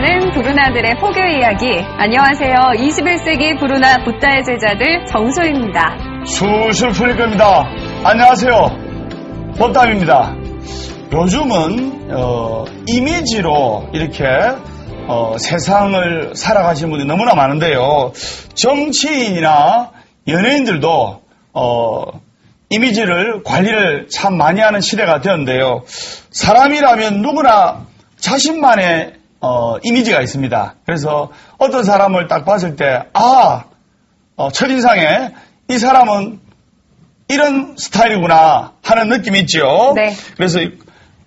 듣는 부르나들의 포교 이야기. 안녕하세요. 21세기 부르나 붓다의 제자들 정소희입니다. 술술 풀릴 겁니다. 안녕하세요. 법담입니다. 요즘은 이미지로 이렇게 세상을 살아가시는 분들이 너무나 많은데요. 정치인이나 연예인들도 이미지를 관리를 참 많이 하는 시대가 되었는데요. 사람이라면 누구나 자신만의 이미지가 있습니다. 그래서 어떤 사람을 딱 봤을 때 첫인상에 이 사람은 이런 스타일이구나 하는 느낌이 있죠. 네. 그래서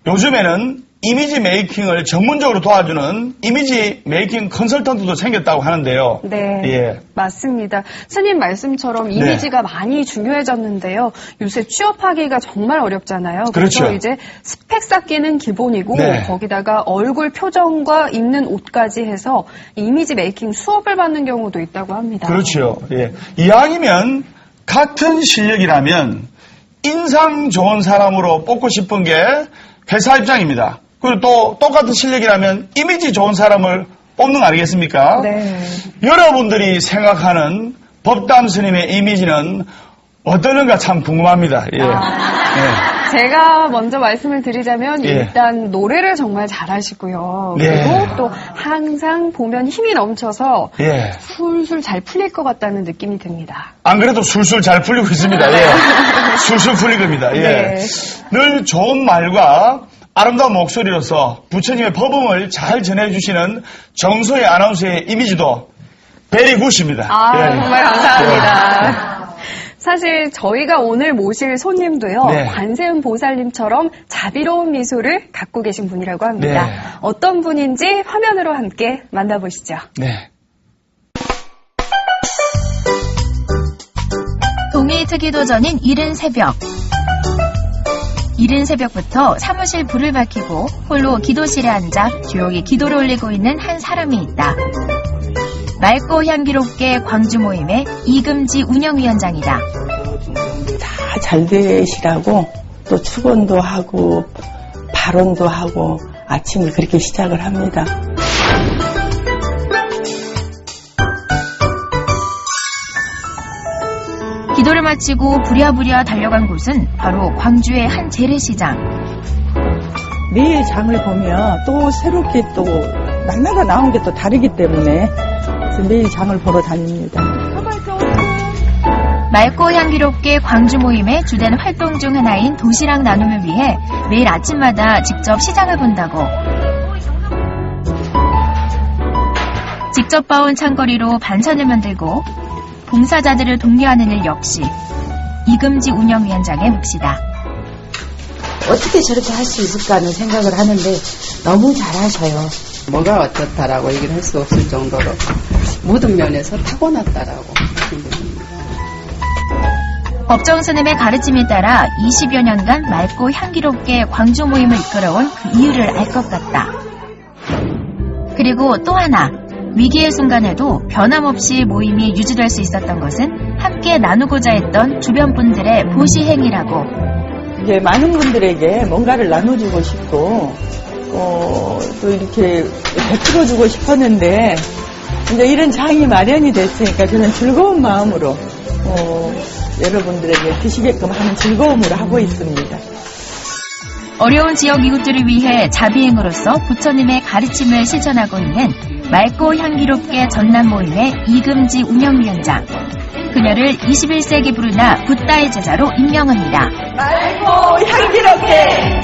요즘에는 이미지 메이킹을 전문적으로 도와주는 이미지 메이킹 컨설턴트도 생겼다고 하는데요. 네, 예. 맞습니다. 스님 말씀처럼 이미지가 많이 중요해졌는데요. 요새 취업하기가 정말 어렵잖아요. 그래서 그렇죠. 이제 스펙 쌓기는 기본이고 네. 거기다가 얼굴 표정과 입는 옷까지 해서 이미지 메이킹 수업을 받는 경우도 있다고 합니다. 그렇죠. 예. 이왕이면 같은 실력이라면 인상 좋은 사람으로 뽑고 싶은 게 회사 입장입니다. 그리고 또 똑같은 실력이라면 이미지 좋은 사람을 뽑는 거 아니겠습니까? 네. 여러분들이 생각하는 법담 스님의 이미지는 어떠는가 참 궁금합니다. 예. 예. 제가 먼저 말씀을 드리자면 예. 일단 노래를 정말 잘하시고요. 예. 그리고 또 항상 보면 힘이 넘쳐서 예. 술술 잘 풀릴 것 같다는 느낌이 듭니다. 안 그래도 술술 잘 풀리고 있습니다. 예. 술술 풀릴 겁니다. 예. 네. 늘 좋은 말과 아름다운 목소리로서 부처님의 법음을 잘 전해주시는 정소희 아나운서의 이미지도 베리 굿입니다. 예. 정말 감사합니다. 사실 저희가 오늘 모실 손님도요. 네. 관세음 보살님처럼 자비로운 미소를 갖고 계신 분이라고 합니다. 네. 어떤 분인지 화면으로 함께 만나보시죠. 네. 동의 특이도 전인 이른 새벽. 이른 새벽부터 사무실 불을 밝히고 홀로 기도실에 앉아 조용히 기도를 올리고 있는 한 사람이 있다. 맑고 향기롭게 광주 모임의 이금지 운영위원장이다. 다 잘 되시라고 또 축원도 하고 발언도 하고 아침을 그렇게 시작을 합니다. 기도를 마치고 부랴부랴 달려간 곳은 바로 광주의 한 재래시장. 매일 장을 보면 또 새롭게 또 날마다 나온 게 또 다르기 때문에 그래서 매일 장을 보러 다닙니다. 맑고 향기롭게 광주 모임의 주된 활동 중 하나인 도시락 나눔을 위해 매일 아침마다 직접 시장을 본다고. 직접 봐온 창거리로 반찬을 만들고 봉사자들을 독려하는 일 역시 이금지 운영위원장의 몫이다. 어떻게 저렇게 할 수 있을까 하는 생각을 하는데 너무 잘하셔요. 뭐가 어떻다라고 얘기를 할 수 없을 정도로 모든 면에서 타고났다라고 말씀드립니다. 법정 스님의 가르침에 따라 20여 년간 맑고 향기롭게 광주 모임을 이끌어온 그 이유를 알 것 같다. 그리고 또 하나, 위기의 순간에도 변함없이 모임이 유지될 수 있었던 것은 함께 나누고자 했던 주변 분들의 보시행이라고. 이제 많은 분들에게 뭔가를 나눠주고 싶고 또 이렇게 베풀어주고 싶었는데 이제 이런 장이 마련이 됐으니까 저는 즐거운 마음으로 여러분들에게 드시게끔 하는 즐거움으로 하고 있습니다. 어려운 지역 이웃들을 위해 자비행으로서 부처님의 가르침을 실천하고 있는 맑고 향기롭게 전남 모임의 이금지 운영위원장. 그녀를 21세기 부르나 붓다의 제자로 임명합니다. 맑고 향기롭게!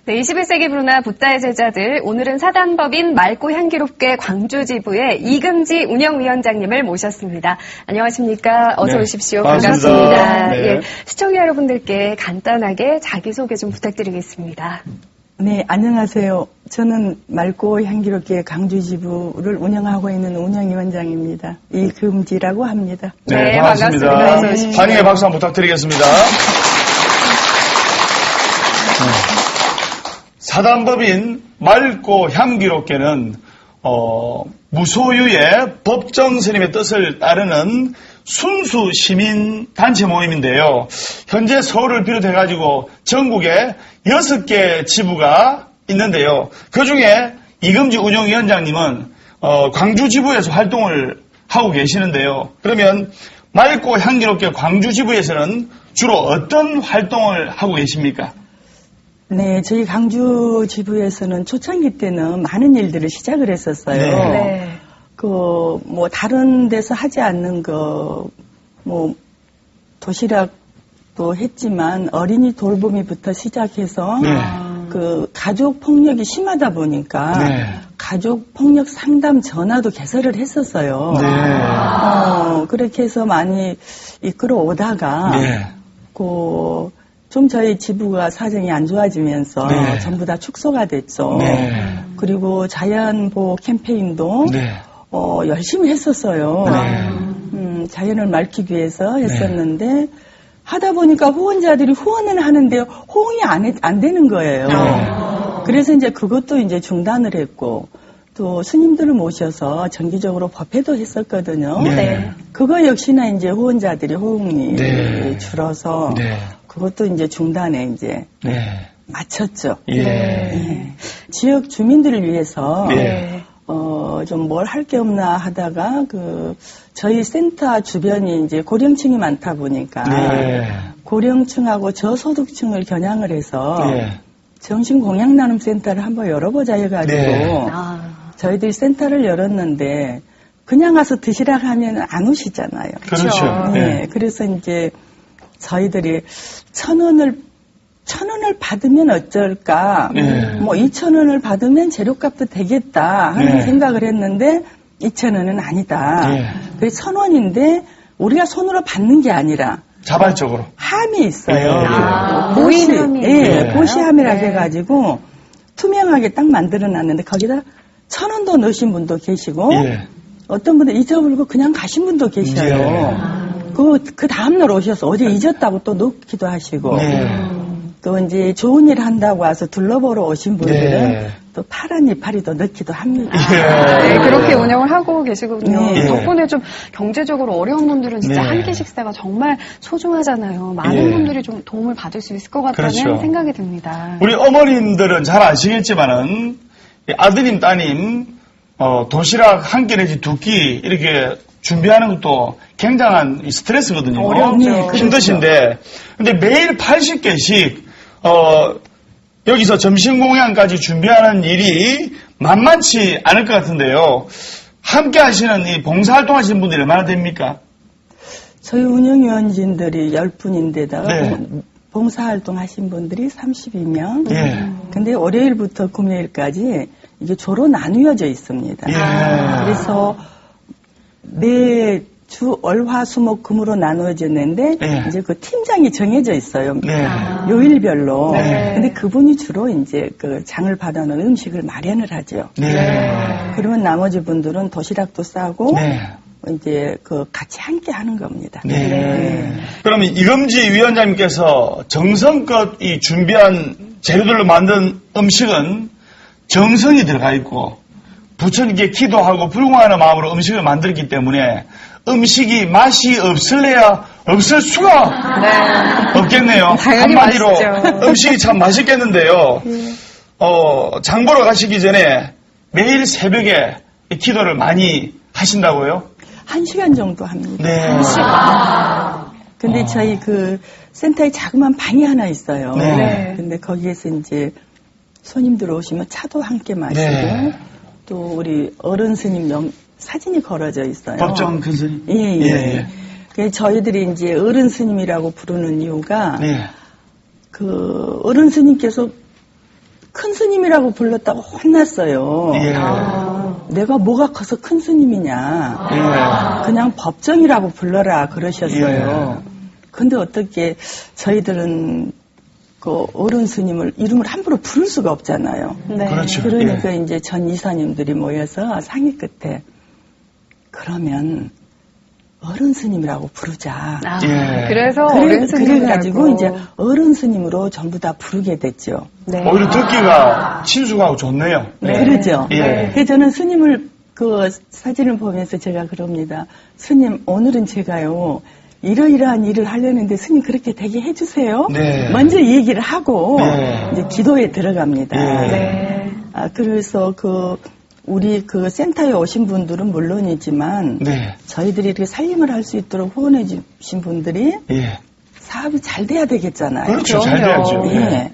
네, 21세기 부르나 붓다의 제자들, 오늘은 사단법인 맑고 향기롭게 광주지부의 이금지 운영위원장님을 모셨습니다. 안녕하십니까? 어서 네, 오십시오. 반갑습니다. 반갑습니다. 네. 예, 시청자 여러분들께 간단하게 자기소개 좀 부탁드리겠습니다. 네, 안녕하세요. 저는 맑고 향기롭게 광주지부를 운영하고 있는 운영위원장입니다. 이금지라고 합니다. 네, 반갑습니다. 어서 오십시오. 환영의 박수 한번 부탁드리겠습니다. 사단법인 맑고 향기롭게는 무소유의 법정 스님의 뜻을 따르는 순수 시민 단체 모임인데요. 현재 서울을 비롯해가지고 전국에 6개 지부가 있는데요. 그 중에 이금지 운영위원장님은 광주 지부에서 활동을 하고 계시는데요. 그러면 맑고 향기롭게 광주 지부에서는 주로 어떤 활동을 하고 계십니까? 네, 저희 광주 지부에서는 초창기 때는 많은 일들을 시작을 했었어요. 네. 뭐 다른 데서 하지 않는 뭐 도시락도 했지만 어린이 돌보미부터 시작해서 네. 가족 폭력이 심하다 보니까 네. 가족 폭력 상담 전화도 개설을 했었어요. 네. 그렇게 해서 많이 이끌어 오다가 네. 좀 저희 지부가 사정이 안 좋아지면서 네. 전부 다 축소가 됐죠. 네. 그리고 자연보호 캠페인도 네. 열심히 했었어요. 네. 자연을 맑히기 위해서 했었는데 하다 보니까 후원자들이 후원을 하는데 호응이 안 되는 거예요. 그래서 이제 그것도 이제 중단을 했고 또 스님들을 모셔서 정기적으로 법회도 했었거든요. 네. 그거 역시나 이제 후원자들이 호응이 네. 줄어서 네. 그것도 이제 중단에 이제 네. 마쳤죠. 예. 네. 지역 주민들을 위해서 네. 좀 뭘 할 게 없나 하다가 저희 센터 주변이 이제 고령층이 많다 보니까 네. 고령층하고 저소득층을 겨냥을 해서 네. 정신공양나눔센터를 한번 열어보자 해가지고 네. 저희들이 센터를 열었는데 그냥 와서 드시라고 하면 안 오시잖아요. 그렇죠. 네. 그래서 이제 저희들이 1,000원을 받으면 어쩔까? 네. 뭐 2,000원을 받으면 재료값도 되겠다 하는 네. 생각을 했는데 2,000원은 아니다. 네. 그래서 1,000원인데 우리가 손으로 받는 게 아니라 자발적으로. 함이 있어요. 모인함이 예, 있어요? 고시함이라고 네. 해가지고 투명하게 딱 만들어놨는데 거기다 1,000원도 넣으신 분도 계시고 예. 어떤 분들 잊어버리고 그냥 가신 분도 계셔요. 그 다음날 오셔서 어제 잊었다고 또 놓기도 하시고 네. 또 이제 좋은 일 한다고 와서 둘러보러 오신 분들은 네. 또 파란 이파리도 넣기도 합니다. 네, 그렇게 운영을 하고 계시거든요. 네. 덕분에 좀 경제적으로 어려운 분들은 진짜 네. 한 끼 식사가 정말 소중하잖아요. 많은 예. 분들이 좀 도움을 받을 수 있을 것 같다는 그렇죠. 생각이 듭니다. 우리 어머님들은 잘 아시겠지만은 아드님, 따님 도시락 한 끼 내지 두 끼 이렇게 준비하는 것도 굉장한 스트레스거든요. 어렵죠. 힘드신데 근데 매일 80개씩 여기서 점심 공양까지 준비하는 일이 만만치 않을 것 같은데요. 함께 하시는 이 봉사활동 하시는 분들이 얼마나 됩니까? 저희 운영위원진들이 10분인데다가 네. 봉사활동 하신 분들이 32명. 예. 근데 월요일부터 금요일까지 이게 조로 나누어져 있습니다. 예. 그래서 매주 월화수목금으로 나누어졌는데 네. 이제 그 팀장이 정해져 있어요. 네. 요일별로. 네. 근데 그분이 주로 이제 그 장을 받아놓은 음식을 마련을 하죠. 네. 그러면 나머지 분들은 도시락도 싸고 네. 이제 같이 함께 하는 겁니다. 네. 그러면 이금지 위원장님께서 정성껏 이 준비한 재료들로 만든 음식은 정성이 들어가 있고 부처님께 기도하고 불공하는 마음으로 음식을 만들기 때문에 음식이 맛이 없을래야 없을 수가 없겠네요. 당연히 한마디로 맛있죠. 음식이 참 맛있겠는데요. 장 보러 가시기 전에 매일 새벽에 기도를 많이 하신다고요? 1시간 정도 합니다. 네. 1시간. 근데 저희 센터에 자그마한 방이 하나 있어요. 네. 근데 거기에서 이제 손님들 오시면 차도 함께 마시고 네. 또 우리 어른 스님 사진이 걸어져 있어요. 법정 큰 스님. 예. 그래서 저희들이 이제 어른 스님이라고 부르는 이유가 네. 어른 스님께서 큰 스님이라고 불렀다고 혼났어요. 예. 내가 뭐가 커서 큰 스님이냐. 예. 그냥 법정이라고 불러라 그러셨어요. 근데 어떻게 저희들은 어른 스님을 이름을 함부로 부를 수가 없잖아요. 네. 그렇죠. 그러니까 이제 전 이사님들이 모여서 상의 끝에 그러면 어른 스님이라고 부르자. 예. 그래서 어른 스님이라고. 그래가지고 이제 어른 스님으로 전부 다 부르게 됐죠. 네. 오히려 듣기가 친숙하고 좋네요. 그러죠. 예. 그래서 저는 스님을 그 사진을 보면서 제가 그럽니다. 스님, 오늘은 제가요, 이러이러한 일을 하려는데 스님 그렇게 되게 해주세요. 네. 먼저 이 얘기를 하고 네. 이제 기도에 들어갑니다. 네. 그래서 우리 그 센터에 오신 분들은 물론이지만 네. 저희들이 이렇게 살림을 할 수 있도록 후원해 주신 분들이 예. 사업이 잘 돼야 되겠잖아요. 그렇죠. 잘 돼야죠. 예. 네.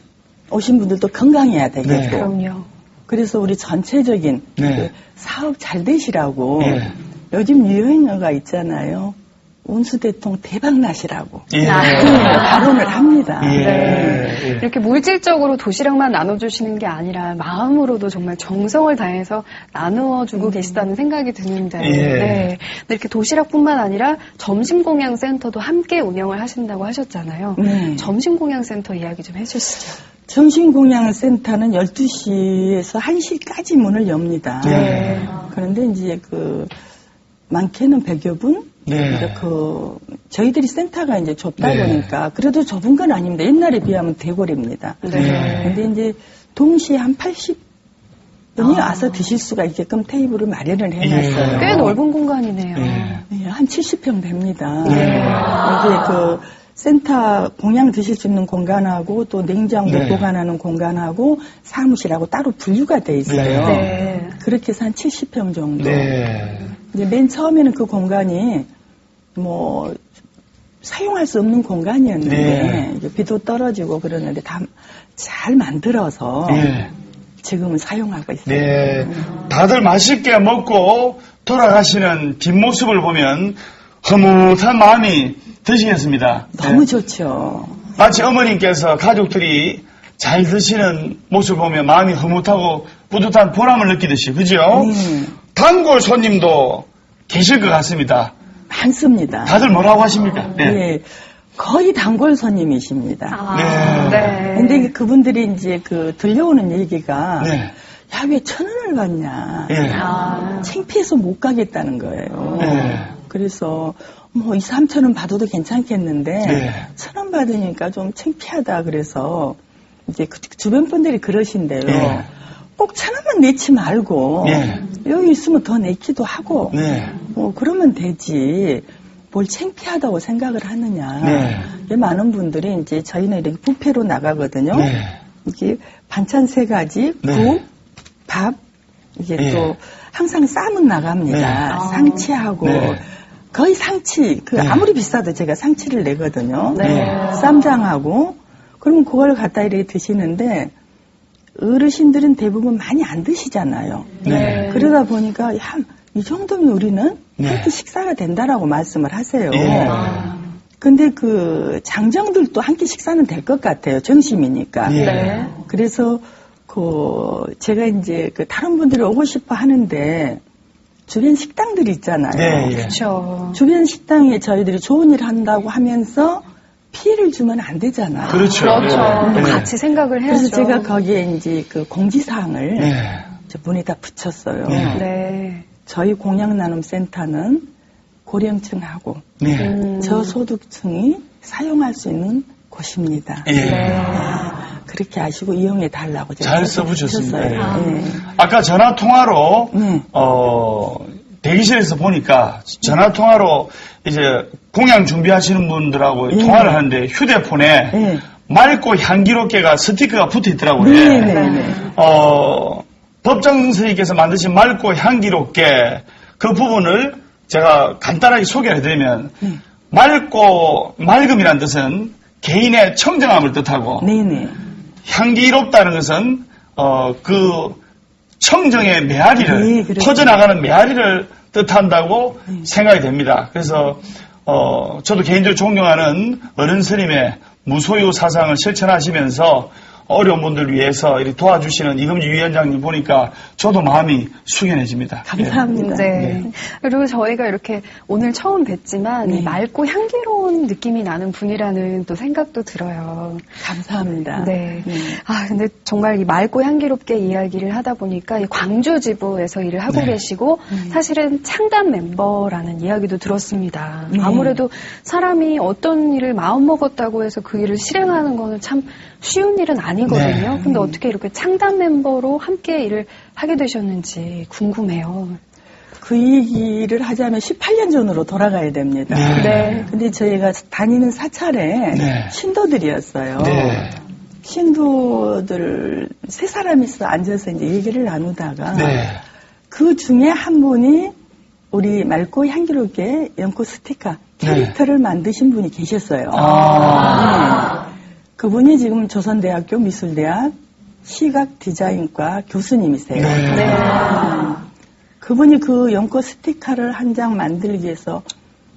오신 분들도 건강해야 되겠고. 네. 그럼요. 그래서 우리 전체적인 네. 그 사업 잘 되시라고 예. 요즘 유행어가 있잖아요. 운수대통 대박나시라고 예. 발언을 합니다. 예. 네. 예. 이렇게 물질적으로 도시락만 나눠주시는 게 아니라 마음으로도 정말 정성을 다해서 나누어주고 계시다는 생각이 드는데 예. 네. 근데 이렇게 도시락뿐만 아니라 점심공양센터도 함께 운영을 하신다고 하셨잖아요. 점심공양센터 이야기 좀 해주시죠. 정신공양센터는 12시에서 1시까지 문을 엽니다. 네. 그런데 이제 많게는 100여 분? 네. 저희들이 센터가 이제 좁다 네. 보니까, 그래도 좁은 건 아닙니다. 옛날에 비하면 대궐입니다. 네. 근데 이제 동시에 한 80분이 와서 드실 수가 있게끔 테이블을 마련을 해놨어요. 예. 꽤 넓은 공간이네요. 예. 네, 한 70평 됩니다. 네. 이게 센터 공양 드실 수 있는 공간하고 또 냉장고 네. 보관하는 공간하고 사무실하고 따로 분류가 돼 있어요. 네. 그렇게 해서 한 70평 정도. 네. 이제 맨 처음에는 그 공간이 사용할 수 없는 공간이었는데 네. 이제 비도 떨어지고 그러는데 다 잘 만들어서 예. 지금은 사용하고 있어요. 네. 다들 맛있게 먹고 돌아가시는 뒷모습을 보면 흐뭇한 마음이 드시겠습니다. 너무 네. 좋죠. 마치 어머님께서 가족들이 잘 드시는 모습을 보면 마음이 흐뭇하고 뿌듯한 보람을 느끼듯이, 그죠? 단골 손님도 계실 것 같습니다. 많습니다. 다들 뭐라고 하십니까? 네. 예, 거의 단골 손님이십니다. 아, 네. 근데 그분들이 이제 들려오는 얘기가 네. 야, 왜 1,000원을 받냐. 예. 창피해서 못 가겠다는 거예요. 네. 그래서 2,000~3,000원 받아도 괜찮겠는데 네. 1,000원 받으니까 좀 창피하다 그래서 이제 주변 분들이 그러신대요. 네. 꼭 1,000원만 내지 말고 네. 여기 있으면 더 내기도 하고 네. 그러면 되지. 뭘 창피하다고 생각을 하느냐. 네. 많은 분들이 이제 저희는 이렇게 뷔페로 나가거든요. 네. 이게 반찬 3가지, 네. 국, 밥, 이게 네. 또 항상 쌈은 나갑니다. 네. 상치하고 네. 거의 상치. 네. 아무리 비싸도 제가 상치를 내거든요. 네. 쌈장하고 그러면 그걸 갖다 이렇게 드시는데 어르신들은 대부분 많이 안 드시잖아요. 네. 그러다 보니까 이 정도면 우리는 네. 그렇게 식사가 된다라고 말씀을 하세요. 예. 근데 장정들도 한 끼 식사는 될 것 같아요. 점심이니까. 예. 네. 그래서 제가 이제 다른 분들이 오고 싶어 하는데 주변 식당들이 있잖아요. 네, 예. 그렇죠. 주변 식당에 저희들이 좋은 일 한다고 하면서 피해를 주면 안 되잖아요. 그렇죠. 그렇죠. 예. 같이 생각을 해야죠. 그래서 제가 거기에 이제 공지사항을 네. 문에다 붙였어요. 네. 네. 저희 공양나눔센터는 고령층하고 네. 저소득층이 사용할 수 있는 곳입니다. 예. 그렇게 아시고 이용해 달라고 제가 잘 써붙였습니다. 붙였어요. 예. 네. 아까 전화 통화로 네. 대기실에서 보니까 전화 통화로 이제 공양 준비하시는 분들하고 통화를 하는데 휴대폰에 네. 맑고 향기롭게가 스티커가 붙어 있더라고요. 네, 네, 네. 법정 선생님께서 만드신 맑고 향기롭게 그 부분을 제가 간단하게 소개를 해드리면 맑음이라는 뜻은 개인의 청정함을 뜻하고 네네. 향기롭다는 것은 그 청정의 메아리를 네, 그렇죠. 퍼져나가는 메아리를 뜻한다고 생각이 됩니다. 그래서 저도 개인적으로 존경하는 어른 스님의 무소유 사상을 실천하시면서 어려운 분들 위해서 이렇게 도와주시는 이금주 위원장님 보니까 저도 마음이 숙연해집니다. 감사합니다. 네. 그리고 저희가 이렇게 오늘 처음 뵀지만 네. 맑고 향기로운 느낌이 나는 분이라는 또 생각도 들어요. 감사합니다. 네. 근데 정말 이 맑고 향기롭게 이야기를 하다 보니까 이 광주 지부에서 일을 하고 네. 계시고 사실은 창단 멤버라는 이야기도 들었습니다. 네. 아무래도 사람이 어떤 일을 마음먹었다고 해서 그 일을 실행하는 거는 참 쉬운 일은 아니거든요. 네. 근데 어떻게 이렇게 창단 멤버로 함께 일을 하게 되셨는지 궁금해요. 그 얘기를 하자면 18년 전으로 돌아가야 됩니다. 네. 근데 저희가 다니는 사찰에 네. 신도들이었어요. 네. 신도들 세 사람이 앉아서 이제 얘기를 나누다가 네. 그 중에 한 분이 우리 맑고 향기롭게 연꽃 스티커 캐릭터를 만드신 분이 계셨어요. 네. 그분이 지금 조선대학교 미술대학 시각 디자인과 교수님이세요. 네. 그분이 그 연꽃 스티커를 한 장 만들기 위해서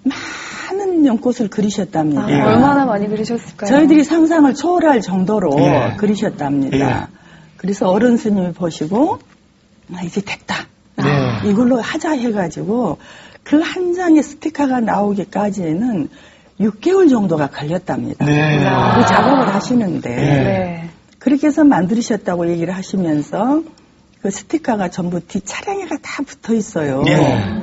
많은 연꽃을 그리셨답니다. 아, 얼마나 많이 그리셨을까요? 저희들이 상상을 초월할 정도로 예. 그리셨답니다. 예. 그래서 어른 스님이 보시고 이제 됐다. 네. 이걸로 하자 해가지고 그 한 장의 스티커가 나오기까지는 6개월 정도가 걸렸답니다. 네. 그 작업을 하시는데 네. 그렇게 해서 만드셨다고 얘기를 하시면서 그 스티커가 전부 뒷차량에가 다 붙어 있어요. 네.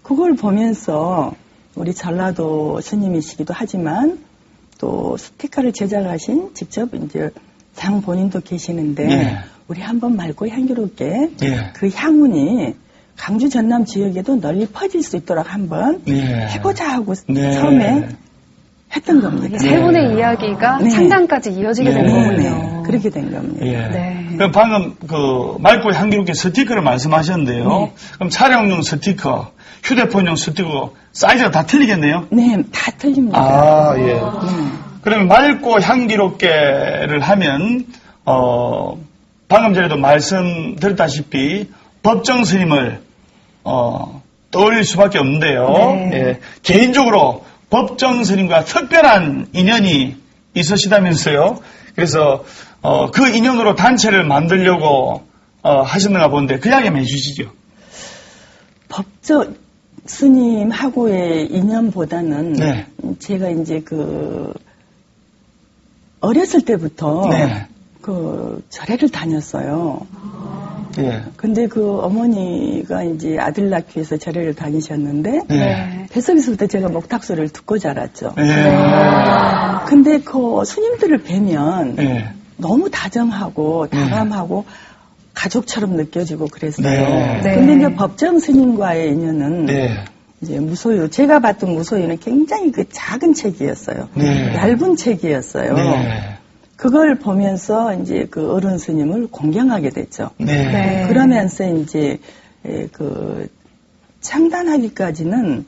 그걸 보면서 우리 전라도 스님이시기도 하지만 또 스티커를 제작하신 직접 이제 장 본인도 계시는데 네. 우리 한번 맑고 향기롭게 네. 그 향운이 강주 전남 지역에도 널리 퍼질 수 있도록 한번 네. 해보자 하고 네. 처음에 했던 겁니다. 세 분의 이야기가 네. 창단까지 이어지게 된 네. 거군요. 그렇게 된 겁니다. 예. 네. 그럼 방금 그 맑고 향기롭게 스티커를 말씀하셨는데요. 네. 그럼 촬영용 스티커, 휴대폰용 스티커 사이즈가 다 틀리겠네요. 네, 다 틀립니다. 아, 예. 그러면 맑고 향기롭게를 하면 방금 전에도 말씀드렸다시피 법정 스님을 떠올릴 수밖에 없는데요. 네. 예. 개인적으로 법정 스님과 특별한 인연이 있으시다면서요. 그래서 그 인연으로 단체를 만들려고 하셨는가 본데 그 이야기 한번 해주시죠. 법정 스님하고의 인연보다는 네. 제가 이제 그 어렸을 때부터 네. 그 절에를 다녔어요. 예. 근데 그 어머니가 이제 아들 낳기 위해서 절에를 다니셨는데 네. 뱃속에서부터 제가 목탁소리를 듣고 자랐죠. 네. 근데 그 스님들을 뵈면 네. 너무 다정하고 다감하고 가족처럼 느껴지고 그랬어요. 네. 근데 이제 법정 스님과의 인연은 네. 이제 무소유, 제가 봤던 무소유는 굉장히 그 작은 책이었어요. 네. 얇은 책이었어요. 네. 그걸 보면서 이제 그 어른 스님을 공경하게 됐죠. 네. 네. 그러면서 이제 그 창단하기까지는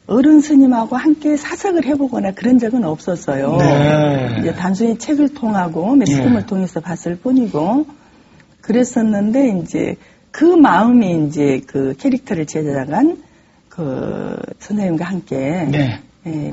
어른 스님하고 함께 사석을 해보거나 그런 적은 없었어요. 네. 이제 단순히 책을 통하고 매스컴을 통해서 봤을 뿐이고 그랬었는데 이제 그 마음이 이제 그 캐릭터를 제작한 그 선생님과 함께 네.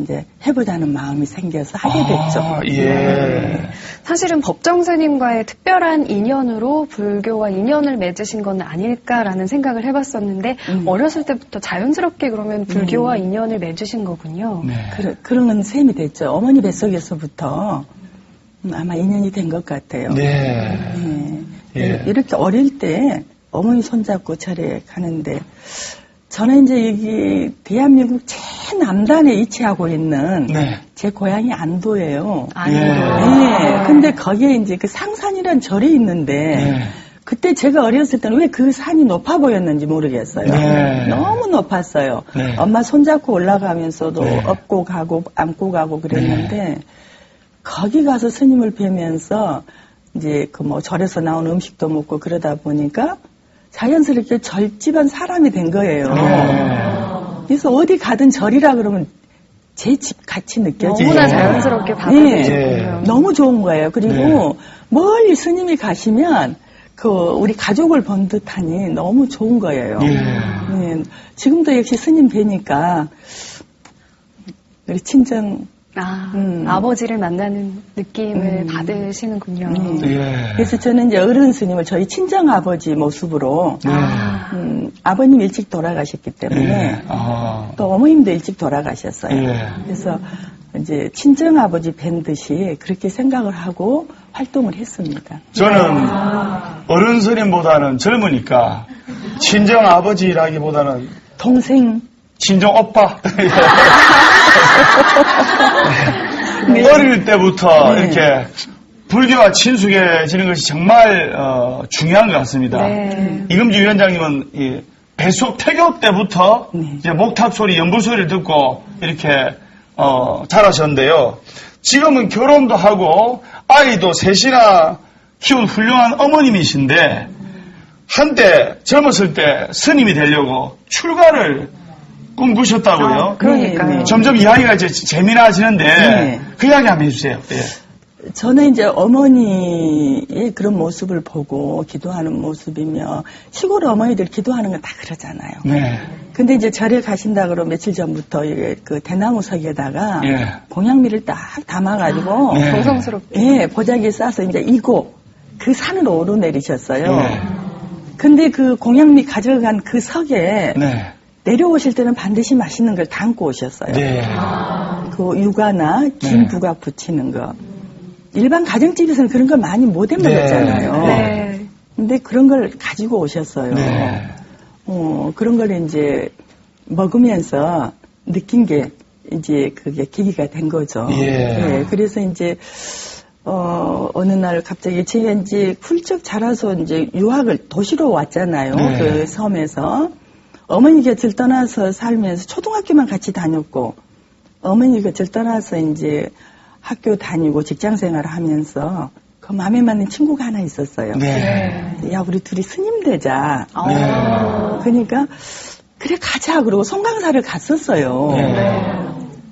이제 해보자는 마음이 생겨서 하게 됐죠. 아, 예. 사실은 법정 스님과의 특별한 인연으로 불교와 인연을 맺으신 건 아닐까라는 생각을 해봤었는데 어렸을 때부터 자연스럽게 그러면 불교와 인연을 맺으신 거군요. 네. 그런 셈이 됐죠. 어머니 뱃속에서부터 아마 인연이 된 것 같아요. 네. 예. 이렇게 어릴 때 어머니 손잡고 절에 가는데 저는 이제 여기 대한민국 최남단에 위치하고 있는 네. 제 고향이 안도예요. 아니요. 근데 거기에 이제 그 상산이란 절이 있는데 네. 그때 제가 어렸을 때는 왜 그 산이 높아 보였는지 모르겠어요. 네. 너무 높았어요. 네. 엄마 손잡고 올라가면서도 네. 업고 가고 안고 가고 그랬는데 거기 가서 스님을 뵈면서 이제 그 뭐 절에서 나온 음식도 먹고 그러다 보니까 자연스럽게 절집안 사람이 된 거예요. 그래서 어디 가든 절이라 그러면 제 집 같이 느껴져요. 너무나 자연스럽게 받아들이셨군요. 너무 좋은 거예요. 그리고 멀리 스님이 가시면 그 우리 가족을 본 듯하니 너무 좋은 거예요. 네. 지금도 역시 스님 뵈니까 우리 친정 아버지를 만나는 느낌을 받으시는군요. 예. 그래서 저는 이제 어른 스님을 저희 친정 아버지 모습으로 아버님 일찍 돌아가셨기 때문에 예. 또 어머님도 일찍 돌아가셨어요. 예. 그래서 이제 친정 아버지 뵌 듯이 그렇게 생각을 하고 활동을 했습니다. 저는 어른 스님보다는 젊으니까 친정 아버지라기보다는 동생 친정 오빠. 어릴 때부터 네. 이렇게 불교와 친숙해지는 것이 정말 중요한 것 같습니다. 네. 이금주 위원장님은 배속 태교 때부터 이제 목탁 소리, 연불 소리를 듣고 이렇게 자라셨는데요. 지금은 결혼도 하고 아이도 셋이나 키운 훌륭한 어머님이신데 한때 젊었을 때 스님이 되려고 출가를 꿈꾸셨다고요? 그러니까요. 점점 이야기가 이제 재미나지는데 그 이야기 한번 해주세요. 예. 저는 이제 어머니의 그런 모습을 보고 기도하는 모습이며 시골 어머니들 기도하는 건 다 그러잖아요. 네. 근데 이제 절에 가신다 그러면 며칠 전부터 그 대나무 석에다가 공양미를 딱 담아가지고 정성스럽게 보자기에 싸서 이제 이고 그 산을 오르내리셨어요. 근데 그 공양미 가져간 그 석에 내려오실 때는 반드시 맛있는 걸 담고 오셨어요. 그 육아나 김 부각 붙이는 거. 일반 가정집에서는 그런 거 많이 못 해먹었잖아요. 근데 그런 걸 가지고 오셨어요. 그런 걸 이제 먹으면서 느낀 게 이제 그게 계기가 된 거죠. 그래서 이제 어느 날 갑자기 제가 이제 훌쩍 자라서 이제 유학을 도시로 왔잖아요. 그 섬에서. 어머니 곁을 떠나서 살면서 초등학교만 같이 다녔고, 어머니 곁을 떠나서 이제 학교 다니고 직장 생활을 하면서 그 마음에 맞는 친구가 하나 있었어요. 야, 우리 둘이 스님 되자. 그러니까, 그래, 가자. 그러고 송강사를 갔었어요.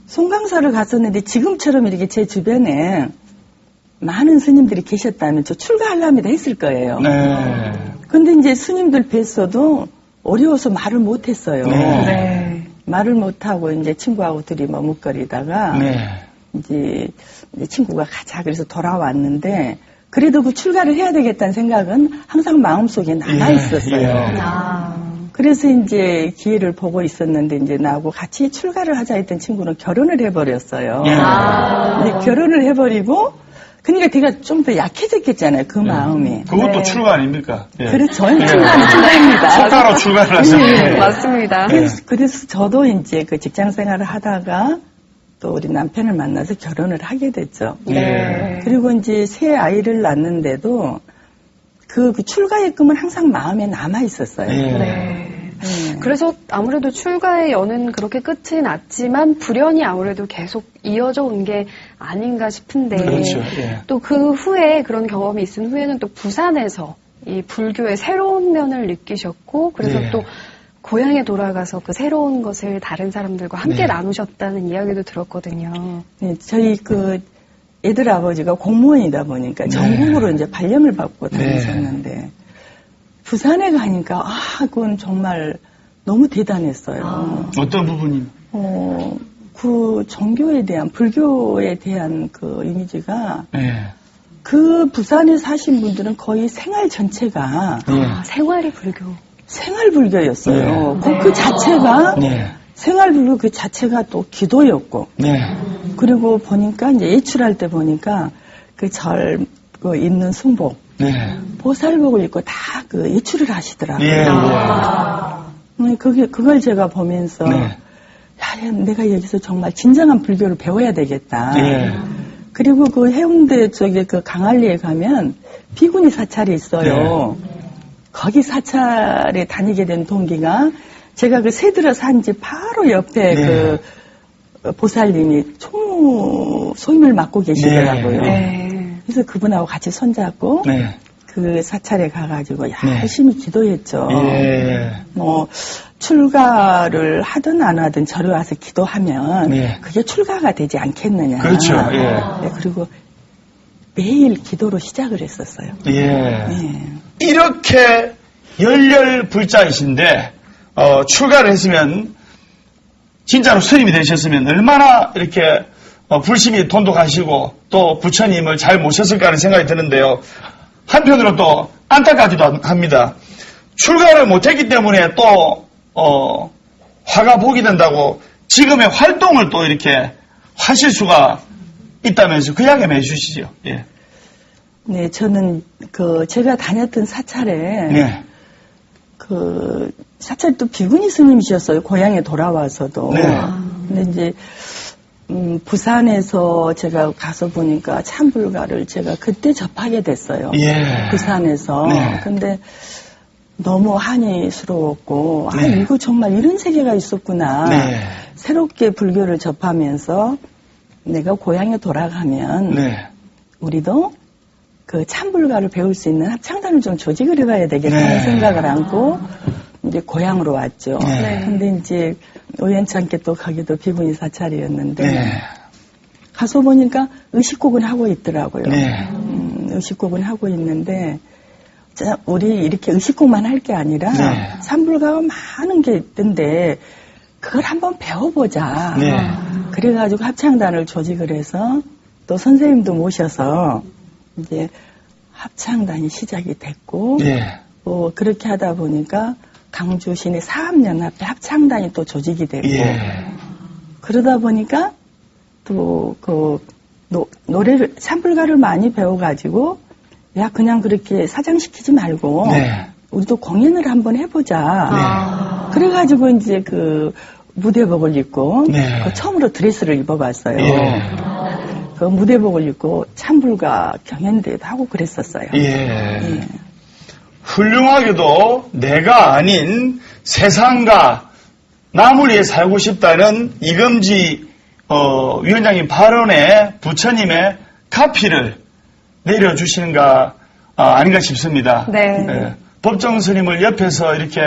송강사를 갔었는데 지금처럼 이렇게 제 주변에 많은 스님들이 계셨다면 저 출가하려면 했을 거예요. 근데 이제 스님들 뵀어도 어려워서 말을 못했어요. 말을 못하고 이제 친구하고 둘이 머뭇거리다가 이제 친구가 가자 그래서 돌아왔는데 그래도 그 출가를 해야 되겠다는 생각은 항상 마음속에 남아 있었어요. 그래서 이제 기회를 보고 있었는데 이제 나하고 같이 출가를 하자 했던 친구는 결혼을 해버렸어요. 근데 결혼을 해버리고 그러니까 걔가 좀 더 약해졌겠잖아요. 그 마음이. 그것도 출가 아닙니까? 그렇죠. 출가는 출가입니다. 석가로 출가를 하셨네요. 맞습니다. 그래서 저도 이제 그 직장 생활을 하다가 또 우리 남편을 만나서 결혼을 하게 됐죠. 그리고 이제 새 아이를 낳는데도 그 출가의 꿈은 항상 마음에 남아 있었어요. 그래서 아무래도 출가의 연은 그렇게 끝이 났지만 불연이 아무래도 계속 이어져 온 게 아닌가 싶은데 또 그 후에 그런 경험이 있은 후에는 또 부산에서 이 불교의 새로운 면을 느끼셨고 그래서 또 고향에 돌아가서 그 새로운 것을 다른 사람들과 함께 나누셨다는 이야기도 들었거든요. 저희 그 애들 아버지가 공무원이다 보니까 전국으로 이제 발령을 받고 다니셨는데 부산에 가니까 그건 정말 너무 대단했어요. 어떤 부분이? 그 종교에 대한 불교에 대한 그 이미지가 그 부산에 사신 분들은 거의 생활 전체가 생활이 불교. 생활 불교였어요. 그 자체가 생활 불교 그 자체가 또 기도였고 그리고 보니까 이제 예출할 때 보니까 그 절 그 입는 승복 보살복을 입고 다 그 예출을 하시더라고요. 그걸 제가 보면서 야, 내가 여기서 정말 진정한 불교를 배워야 되겠다. 그리고 그 해운대 쪽에 그 강안리에 가면 비구니 사찰이 있어요. 거기 사찰에 다니게 된 동기가 제가 그 새들어 산 집 바로 옆에 그 보살님이 총무 소임을 맡고 계시더라고요. 그래서 그분하고 같이 손잡고 그 사찰에 가가지고 열심히 기도했죠. 뭐 출가를 하든 안 하든 절에 와서 기도하면 그게 출가가 되지 않겠느냐. 그렇죠. 그리고 매일 기도로 시작을 했었어요. 이렇게 열렬불자이신데 출가를 했으면 진짜로 스님이 되셨으면 얼마나 이렇게 불심이 돈독하시고 또 부처님을 잘 모셨을까 하는 생각이 드는데요. 한편으로 또 안타깝기도 합니다. 출가를 못했기 때문에 또 화가 복이 된다고 지금의 활동을 또 이렇게 하실 수가 있다면서 그 이야기 한번 해주시죠. 네, 저는 그 제가 다녔던 사찰에 그 사찰 또 비구니 스님이셨어요. 고향에 돌아와서도. 근데 이제 부산에서 제가 가서 보니까 참불가를 제가 그때 접하게 됐어요. 부산에서. 근데 너무 한이스러웠고, 네. 이거 정말 이런 세계가 있었구나. 네. 새롭게 불교를 접하면서 내가 고향에 돌아가면 네. 우리도 그 참불가를 배울 수 있는 합창단을 좀 조직을 해봐야 되겠다는 네. 생각을 안고 이제 고향으로 왔죠. 네. 근데 이제 우연찮게 또 거기도 비분이 사찰이었는데 네. 가서 보니까 의식곡은 하고 있더라고요. 네. 의식곡은 하고 있는데 자, 우리 이렇게 의식곡만 할 게 아니라 네. 삼불가가 많은 게 있던데 그걸 한번 배워보자. 네. 그래가지고 합창단을 조직을 해서 또 선생님도 모셔서 이제 합창단이 시작이 됐고 네. 그렇게 하다 보니까 강주 시내 사업연합회 합창단이 또 조직이 되고 예. 그러다 보니까 또 그 노래를 삼불가를 많이 배워가지고 야 그냥 그렇게 사장시키지 말고 네. 우리도 공연을 한번 해보자. 그래가지고 이제 그 무대복을 입고 네. 그 처음으로 드레스를 입어봤어요. 예. 그 무대복을 입고 참불가 경연대회도 하고 그랬었어요. 예. 훌륭하게도 내가 아닌 세상과 남을 위해 살고 싶다는 이금지 위원장님 발언에 부처님의 카피를 내려주시는가 아닌가 싶습니다. 네. 법정 스님을 옆에서 이렇게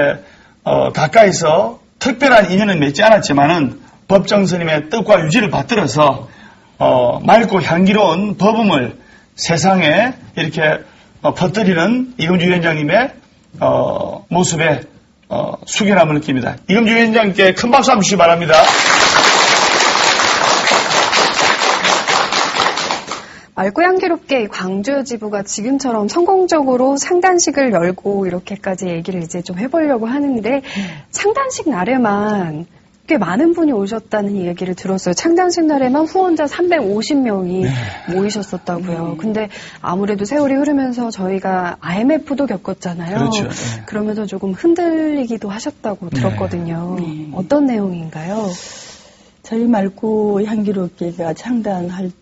가까이서 특별한 인연은 맺지 않았지만은 법정 스님의 뜻과 유지를 받들어서 맑고 향기로운 법음을 세상에 이렇게 퍼뜨리는 이금주 위원장님의 모습에 숙연함을 느낍니다. 이금주 위원장님께 큰 박수 한번 주시기 바랍니다. 맑고 향기롭게 광주 지부가 지금처럼 성공적으로 창단식을 열고 이렇게까지 얘기를 이제 좀 해보려고 하는데 창단식 날에만 꽤 많은 분이 오셨다는 얘기를 들었어요. 창단식 날에만 후원자 350명이 모이셨었다고요. 근데 아무래도 세월이 흐르면서 저희가 IMF도 겪었잖아요. 그렇죠. 그러면서 조금 흔들리기도 하셨다고 들었거든요. 어떤 내용인가요? 저희 맑고 향기롭게가 창단할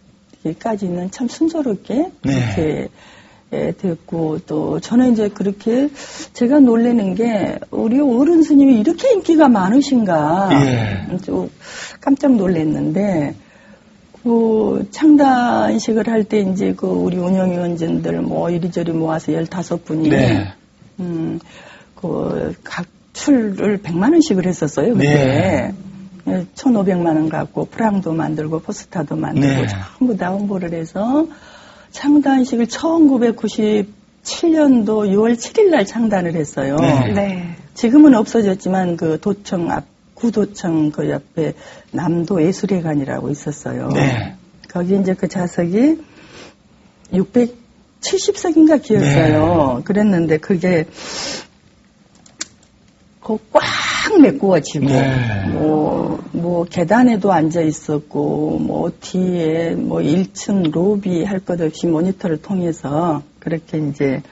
때까지는 참 순조롭게 이렇게 됐고 또 저는 이제 그렇게 제가 놀라는 게 우리 어른 스님이 이렇게 인기가 많으신가 좀 깜짝 놀랐는데 그 창단식을 할 때 이제 그 우리 운영위원진들 뭐 이리저리 모아서 15분이 그 각 출을 100만 원씩을 했었어요 그때. 1,500만 원 갖고 프랑도 만들고 포스터도 만들고 전부 다 홍보를 해서 창단식을 1997년도 6월 7일 날 창단을 했어요. 지금은 없어졌지만 그 도청 앞 구도청 그 옆에 남도 예술회관이라고 있었어요. 거기 이제 그 좌석이 670석인가 기었어요. 그랬는데 그게 꽉 메꾸어지고 뭐 계단에도 앉아 있었고 뭐 뒤에 뭐 1층 로비 할 것 없이 모니터를 통해서 그렇게 이제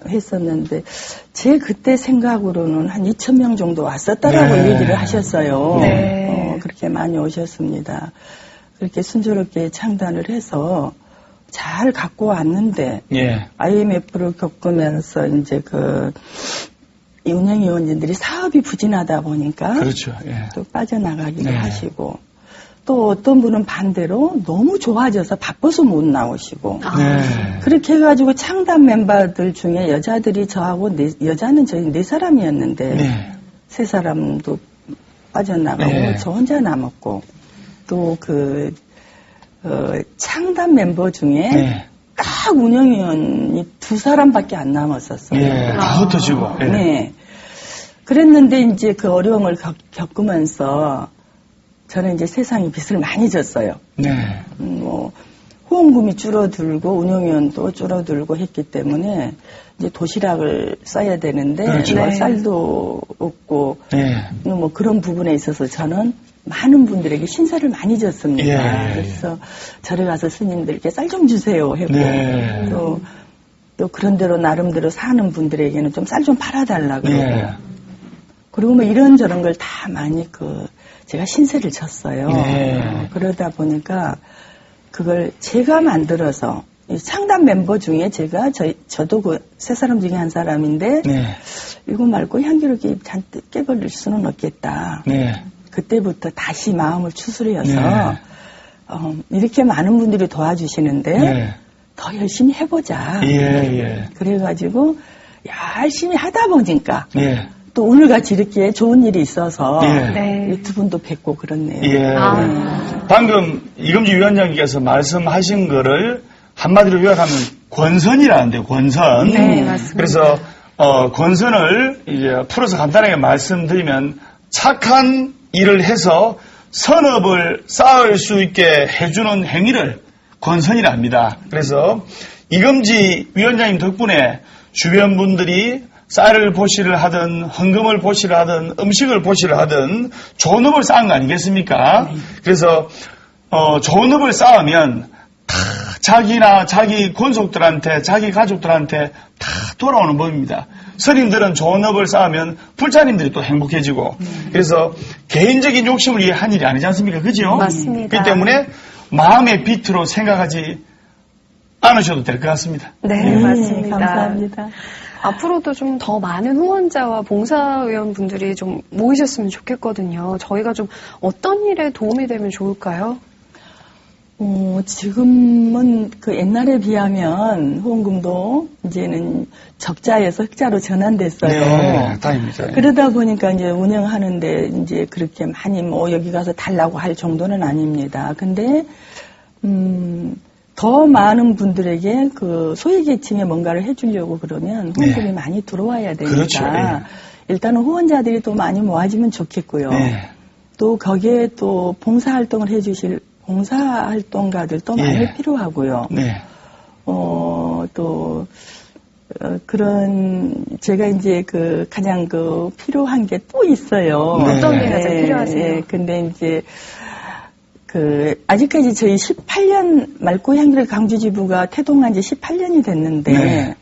했었는데 제 그때 생각으로는 한 2,000명 정도 왔었다라고 얘기를 하셨어요. 그렇게 많이 오셨습니다. 그렇게 순조롭게 창단을 해서 잘 갖고 왔는데 IMF를 겪으면서 이제 이 운영위원진들이 사업이 부진하다 보니까 또 빠져나가기도 하시고 또 어떤 분은 반대로 너무 좋아져서 바빠서 못 나오시고 그렇게 해가지고 창단 멤버들 중에 여자들이 저하고 여자는 저희 4사람이었는데 3사람도 빠져나가고 저 혼자 남았고 또 창단 멤버 중에 딱 운영위원이 2사람밖에 안 남았었어요. 다 흩어지고. 그랬는데 이제 그 어려움을 겪으면서 저는 이제 세상에 빚을 많이 졌어요. 뭐 후원금이 줄어들고 운영위원도 줄어들고 했기 때문에 이제 도시락을 싸야 되는데 쌀도 없고 뭐 그런 부분에 있어서 저는 많은 분들에게 신세를 많이 졌습니다. 그래서 절에 가서 스님들께 쌀 좀 주세요 하고 또 그런 대로 나름대로 사는 분들에게는 좀 쌀 좀 팔아달라 그러고 그리고 뭐 이런저런 걸 다 많이 제가 신세를 졌어요. 그러다 보니까 그걸 제가 만들어서 상담 멤버 중에 저도 그 세 사람 중에 한 사람인데, 네. 이거 말고 향기롭게 잔뜩 깨버릴 수는 없겠다. 네. 그때부터 다시 마음을 추스려서, 네. 이렇게 많은 분들이 도와주시는데, 네. 더 열심히 해보자. 예. 그래가지고, 열심히 하다 보니까, 예. 또 오늘같이 이렇게 좋은 일이 있어서, 예. 네. 두 분도 뵙고 그렇네요. 예. 방금 이금지 위원장님께서 말씀하신 거를 한마디로 요약하면 권선이라는데, 권선. 네, 맞습니다. 그래서, 권선을 이제 풀어서 간단하게 말씀드리면 착한 일을 해서 선업을 쌓을 수 있게 해주는 행위를 권선이라 합니다. 그래서 이금지 위원장님 덕분에 주변 분들이 쌀을 보시를 하든 헌금을 보시를 하든 음식을 보시를 하든 좋은 업을 쌓은 거 아니겠습니까? 그래서 좋은 업을 쌓으면 다 자기나 자기 권속들한테 자기 가족들한테 다 돌아오는 법입니다. 스님들은 좋은 업을 쌓으면 불자님들이 또 행복해지고 그래서 개인적인 욕심을 위해 한 일이 아니지 않습니까? 그죠? 맞습니다. 그렇기 때문에 마음의 빛으로 생각하지 않으셔도 될 것 같습니다. 네, 맞습니다. 감사합니다. 앞으로도 좀 더 많은 후원자와 봉사위원분들이 좀 모이셨으면 좋겠거든요. 저희가 좀 어떤 일에 도움이 되면 좋을까요? 지금은 그 옛날에 비하면 후원금도 이제는 적자에서 흑자로 전환됐어요. 네, 다행입니다. 그러다 보니까 이제 운영하는데 이제 그렇게 많이 뭐 여기 가서 달라고 할 정도는 아닙니다. 근데, 더 많은 분들에게 그 소외계층에 뭔가를 해주려고 그러면 후원금이 네. 많이 들어와야 되니까. 그렇죠. 네. 일단은 후원자들이 또 많이 모아지면 좋겠고요. 네. 또 거기에 또 봉사활동을 해주실 봉사활동가들도 많이 예. 필요하고요. 네. 그런, 제가 이제 그 가장 그 필요한 게 또 있어요. 네. 어떤 게 가장 필요하세요? 네, 근데 이제 아직까지 저희 18년 맑고 향기롭 강주지부가 태동한 지 18년이 됐는데, 네.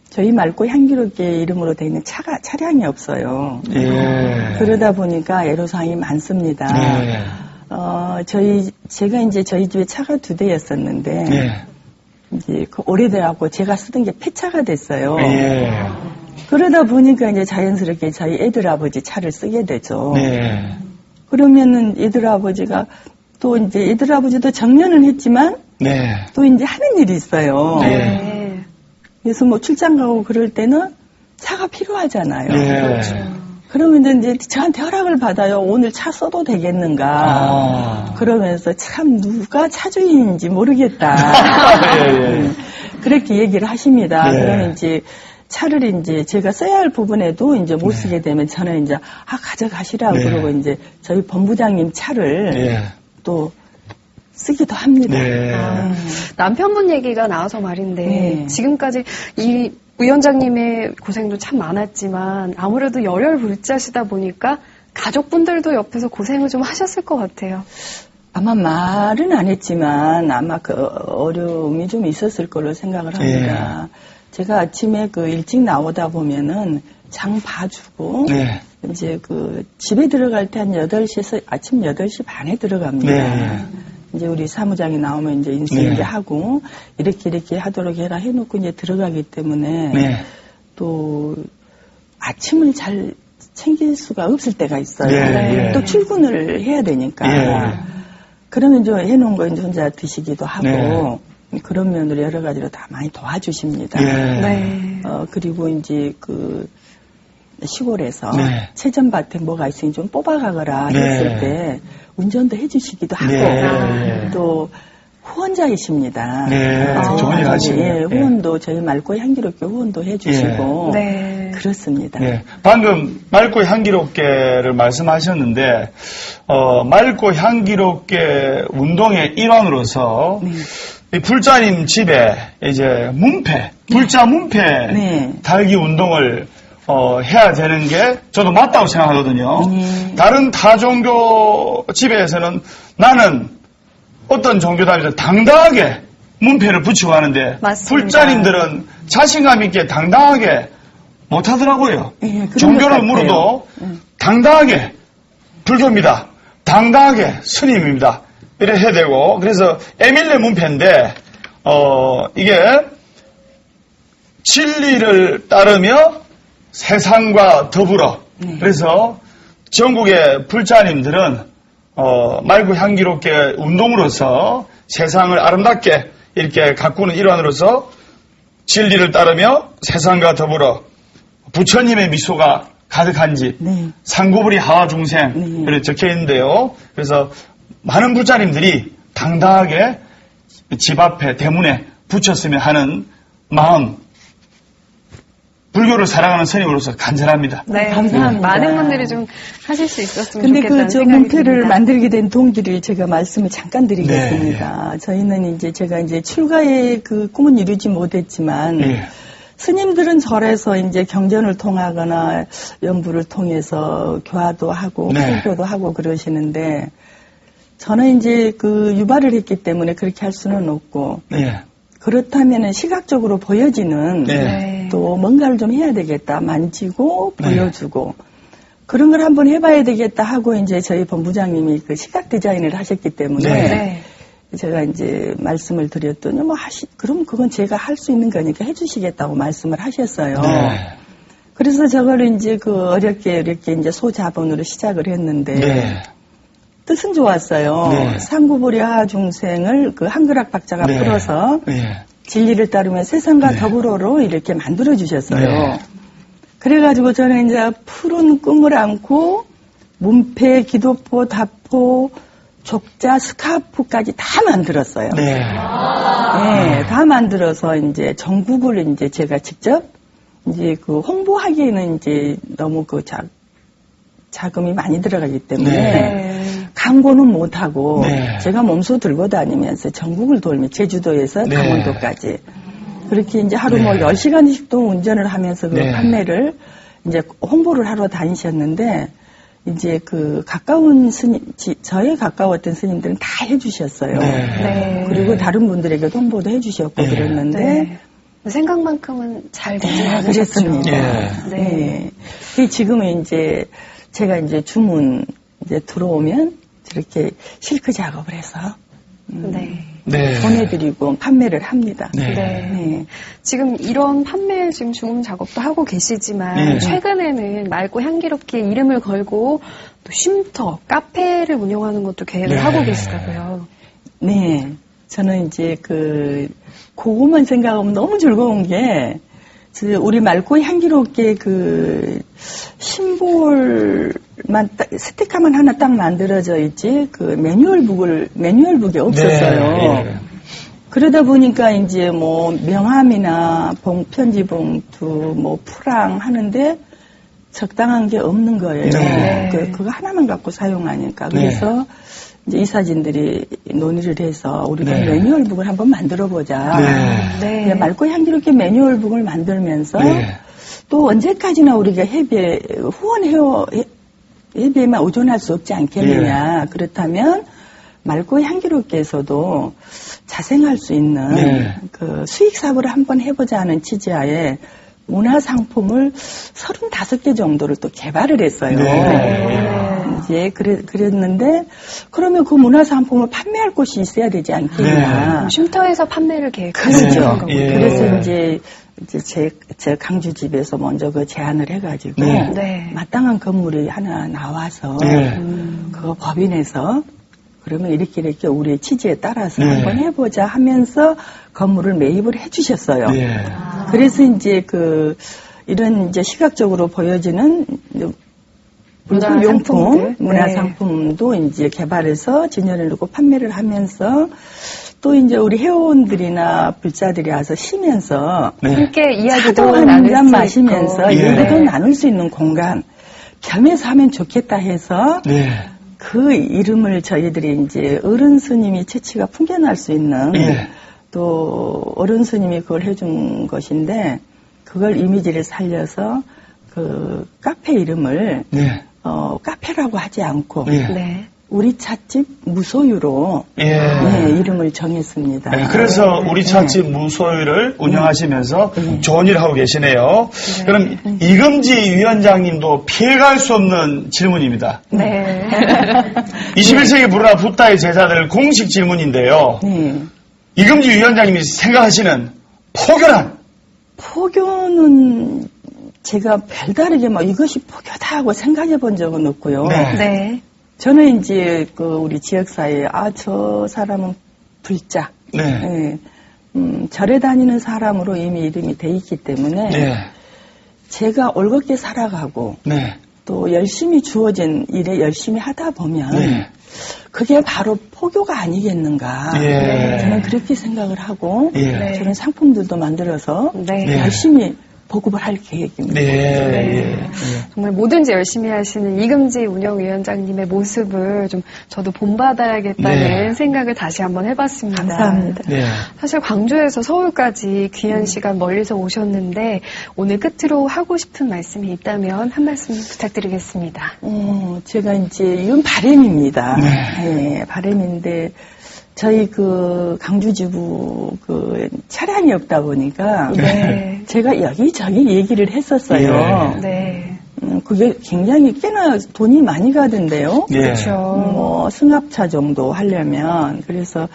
저희 맑고 향기롭게 이름으로 되어 있는 차량이 없어요. 예. 그러다 보니까 애로사항이 많습니다. 네. 제가 이제 저희 집에 차가 2대였었는데, 네. 이제 오래돼갖고 제가 쓰던 게 폐차가 됐어요. 예. 그러다 보니까 이제 자연스럽게 저희 애들 아버지 차를 쓰게 되죠. 네. 그러면은 애들 아버지가 또 이제 애들 아버지도 정년은 했지만 네. 또 이제 하는 일이 있어요. 네. 그래서 뭐 출장 가고 그럴 때는 차가 필요하잖아요. 네. 그러면 이제 저한테 허락을 받아요. 오늘 차 써도 되겠는가. 그러면서 참 누가 차주인인지 모르겠다. 예. 그렇게 얘기를 하십니다. 네. 그러면 이제 차를 이제 제가 써야 할 부분에도 이제 못 쓰게 되면 저는 이제 가져가시라고 네. 그러고 이제 저희 본부장님 차를 예. 또 쓰기도 합니다. 네. 남편분 얘기가 나와서 말인데 네. 지금까지 이 위원장님의 고생도 참 많았지만 아무래도 열혈불자시다 보니까 가족분들도 옆에서 고생을 좀 하셨을 것 같아요. 아마 말은 안 했지만 아마 그 어려움이 좀 있었을 걸로 생각을 합니다. 제가 아침에 일찍 나오다 보면은 장 봐주고 네. 이제 집에 들어갈 때 한 8시에서 아침 8시 반에 들어갑니다. 네. 이제 우리 사무장이 나오면 이제 인수인계 하고 이렇게 하도록 해라 해놓고 이제 들어가기 때문에 네. 또 아침을 잘 챙길 수가 없을 때가 있어요. 네. 또 출근을 해야 되니까. 예. 그러면 좀 해놓은 거 이제 혼자 드시기도 하고 네. 그런 면으로 여러 가지로 다 많이 도와주십니다. 예. 네. 그리고 이제 시골에서 네. 채전밭에 뭐가 있으니 좀 뽑아가거라 네. 했을 때 운전도 해주시기도 하고 네. 또 후원자이십니다. 네. 좋은 일 하시네요. 후원도 저희 맑고 향기롭게 후원도 해주시고 네. 그렇습니다. 네. 방금 맑고 향기롭게를 말씀하셨는데 맑고 향기롭게 운동의 일환으로서 이 불자님 집에 이제 불자 문패 네. 달기 운동을 해야 되는 게 저도 맞다고 생각하거든요. 다른 타종교 집에서는 나는 어떤 종교 다니면서 당당하게 문패를 붙이고 하는데 맞습니다. 불자님들은 자신감 있게 당당하게 못하더라고요. 예, 그런 종교를 것 물어도 같아요. 당당하게 불교입니다. 당당하게 스님입니다. 이래 해야 되고 그래서 에밀레 문패인데 이게 진리를 따르며 세상과 더불어. 그래서 전국의 불자님들은 맑고 향기롭게 운동으로서 세상을 아름답게 이렇게 가꾸는 일환으로서 진리를 따르며 세상과 더불어 부처님의 미소가 가득한 집, 상고불이 하중생 그렇게 적혀 있는데요. 그래서 많은 불자님들이 당당하게 집 앞에 대문에 붙였으면 하는 마음, 불교를 사랑하는 스님으로서 간절합니다. 네, 감사합니다. 많은 분들이 좀 하실 수 있었으면 근데 좋겠다는 그 생각이 문패를 듭니다. 만들게 된 동기를 제가 말씀을 잠깐 드리겠습니다. 저희는 이제 제가 이제 출가의 그 꿈은 이루지 못했지만 스님들은 절에서 이제 경전을 통하거나 연부를 통해서 교화도 하고 설교도 하고 그러시는데 저는 이제 그 유발을 했기 때문에 그렇게 할 수는 없고 그렇다면은 시각적으로 보여지는 또 뭔가를 좀 해야 되겠다. 만지고 보여주고 그런 걸 한번 해봐야 되겠다 하고 이제 저희 본부장님이 그 시각 디자인을 하셨기 때문에 제가 이제 말씀을 드렸더니 그럼 그건 제가 할 수 있는 거니까 해주시겠다고 말씀을 하셨어요. 그래서 저거를 이제 그 어렵게 이렇게 이제 소자본으로 시작을 했는데 뜻은 좋았어요. 상구보리 하중생을 그 한글학 박자가 풀어서 진리를 따르면 세상과 더불어로 이렇게 만들어 주셨어요. 그래가지고 저는 이제 푸른 꿈을 안고 문패, 기도포, 다포, 족자, 스카프까지 다 만들었어요. 다 만들어서 이제 전국을 이제 제가 직접 이제 그 홍보하기에는 이제 너무 그 자금이 많이 들어가기 때문에 광고는 못하고 제가 몸소 들고 다니면서 전국을 돌며 제주도에서 강원도까지 그렇게 이제 하루 뭐 10시간씩도 운전을 하면서 그 판매를 이제 홍보를 하러 다니셨는데 이제 그 가까운 저에 가까웠던 스님들은 다 해주셨어요. 그리고 다른 분들에게도 홍보도 해주셨고 그랬는데 생각만큼은 잘 되지 않으셨죠. 그랬습니다. 지금은 이제 제가 이제 주문 이제 들어오면 저렇게 실크 작업을 해서 보내드리고 판매를 합니다. 지금 이런 판매 지금 주문 작업도 하고 계시지만 최근에는 맑고 향기롭게 이름을 걸고 또 쉼터, 카페를 운영하는 것도 계획을 하고 계시다고요. 네, 저는 이제 그거만 생각하면 너무 즐거운 게 우리 맑고 향기롭게 그 심볼만 스티커만 하나 딱 만들어져 있지 그 매뉴얼북이 없었어요. 그러다 보니까 이제 뭐 명함이나 편지 봉투, 뭐 풀랑 하는데 적당한 게 없는 거예요. 그거 하나만 갖고 사용하니까. 그래서 이제 이사진들이 논의를 해서 우리가 매뉴얼북을 한번 만들어보자. 맑고 향기롭게 매뉴얼북을 만들면서 또 언제까지나 우리가 회비에만 의존할 수 없지 않겠느냐. 그렇다면 맑고 향기롭게에서도 자생할 수 있는 그 수익 사업을 한번 해보자 하는 취지하에 문화상품을 35개 정도를 또 개발을 했어요. 이제 그랬는데 그러면 그 문화상품을 판매할 곳이 있어야 되지 않겠냐. 쉼터에서 판매를 계획하는 거죠. 그래서 이제 제 강주집에서 먼저 그 제안을 해가지고 마땅한 건물이 하나 나와서 그거 법인에서 그러면 이렇게 우리의 취지에 따라서 한번 해보자 하면서 건물을 매입을 해주셨어요. 그래서 이제 이런 이제 시각적으로 보여지는 문화상품도 이제 개발해서 진열을 놓고 판매를 하면서 또 이제 우리 회원들이나 불자들이 와서 쉬면서 함께 이야기도 한 잔 마시면서 얘기도 나눌 수 있는 공간 겸해서 하면 좋겠다 해서 그 이름을 저희들이 이제 어른 스님이 채취가 풍겨날 수 있는 또 어른 스님이 그걸 해준 것인데 그걸 이미지를 살려서 그 카페 이름을 카페라고 하지 않고 우리 찻집 무소유로 이름을 정했습니다. 그래서 우리 찻집 무소유를 운영하시면서 좋은 일을 하고 계시네요. 그럼 이금지 위원장님도 피해갈 수 없는 질문입니다. 21세기 불화 붓다의 제자들 공식 질문인데요. 이금지 위원장님이 생각하시는 포교는 제가 별다르게 이것이 포교다 하고 생각해 본 적은 없고요. 네. 네. 저는 이제 우리 지역사회에 저 사람은 불자. 네. 절에 다니는 사람으로 이미 이름이 돼 있기 때문에 네. 제가 올곧게 살아가고 네. 또 열심히 주어진 일에 열심히 하다 보면 네. 그게 바로 포교가 아니겠는가. 예. 저는 그렇게 생각을 하고 예. 저는 상품들도 만들어서 네. 열심히 보급을 할 계획입니다. 네. 정말 뭐든지 열심히 하시는 이금지 운영위원장님의 모습을 좀 저도 본받아야겠다는 네. 생각을 다시 한번 해봤습니다. 감사합니다. 네. 사실 광주에서 서울까지 귀한 시간 멀리서 오셨는데 오늘 끝으로 하고 싶은 말씀이 있다면 한 말씀 부탁드리겠습니다. 제가 이제 이건 바람입니다. 네. 바람인데 저희 강주지부 차량이 없다 보니까 네. 제가 여기저기 얘기를 했었어요. 네. 그게 굉장히 꽤나 돈이 많이 가던데요. 예. 그렇죠. 승합차 정도 하려면 그래서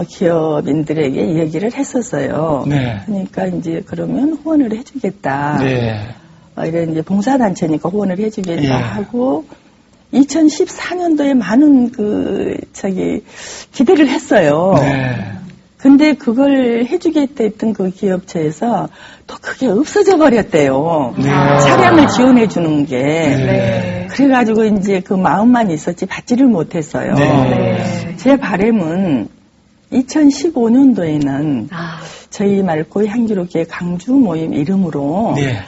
기업인들에게 얘기를 했었어요. 네. 그러니까 이제 그러면 후원을 해주겠다. 네. 이런 이제 봉사단체니까 후원을 해주겠다 예. 하고 2014년도에 많은 기대를 했어요. 네. 근데 그걸 해주겠다 했던 그 기업체에서 또 그게 없어져 버렸대요. 네. 차량을 지원해 주는 게. 네. 그래가지고 이제 그 마음만 있었지 받지를 못했어요. 네. 제 바람은 2015년도에는 저희 맑고 향기롭게 강주 모임 이름으로 네.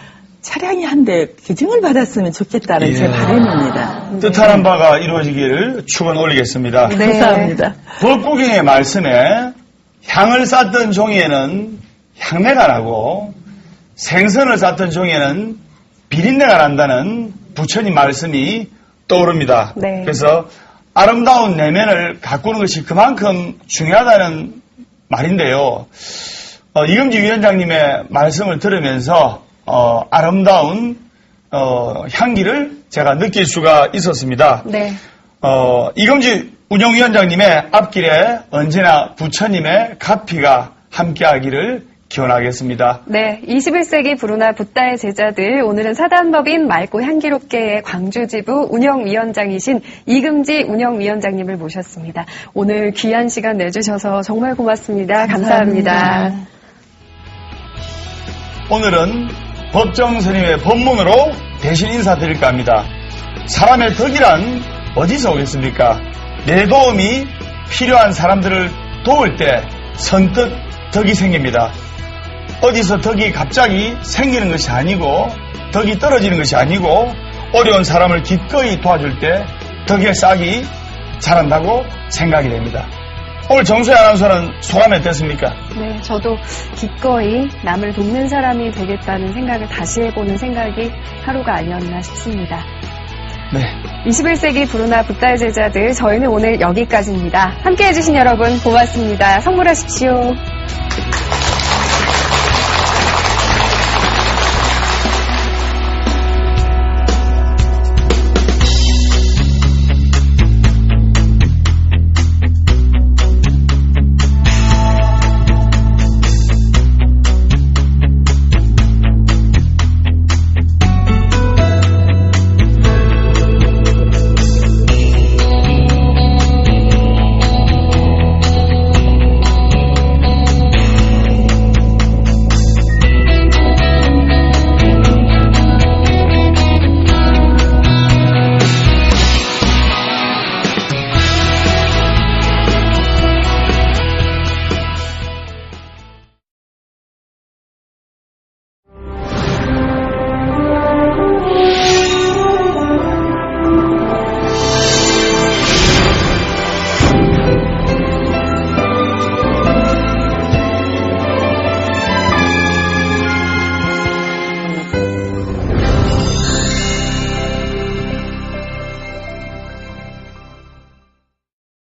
차량이 한 대 기증을 받았으면 좋겠다는 제 바람입니다. 뜻하는 바가 이루어지기를 축원 올리겠습니다. 네. 감사합니다. 법구경의 말씀에 향을 쌓던 종이에는 향내가 나고 생선을 쌓던 종이에는 비린내가 난다는 부처님 말씀이 떠오릅니다. 네. 그래서 아름다운 내면을 가꾸는 것이 그만큼 중요하다는 말인데요. 이금지 위원장님의 말씀을 들으면서 아름다운 향기를 제가 느낄 수가 있었습니다. 네. 이금지 운영위원장님의 앞길에 언제나 부처님의 가피가 함께하기를 기원하겠습니다. 네, 21세기 부르나 붓다의 제자들, 오늘은 사단법인 맑고 향기롭게의 광주지부 운영위원장이신 이금지 운영위원장님을 모셨습니다. 오늘 귀한 시간 내주셔서 정말 고맙습니다. 감사합니다. 오늘은 법정스님의 법문으로 대신 인사드릴까 합니다. 사람의 덕이란 어디서 오겠습니까? 내 도움이 필요한 사람들을 도울 때 선뜻 덕이 생깁니다. 어디서 덕이 갑자기 생기는 것이 아니고 덕이 떨어지는 것이 아니고 어려운 사람을 기꺼이 도와줄 때 덕의 싹이 자란다고 생각이 됩니다. 오늘 정수희 아나운서는 소감이 어땠습니까? 네, 저도 기꺼이 남을 돕는 사람이 되겠다는 생각을 다시 해보는 생각이 하루가 아니었나 싶습니다. 네. 21세기 부르나 붓다의 제자들, 저희는 오늘 여기까지입니다. 함께해 주신 여러분 고맙습니다. 성불하십시오.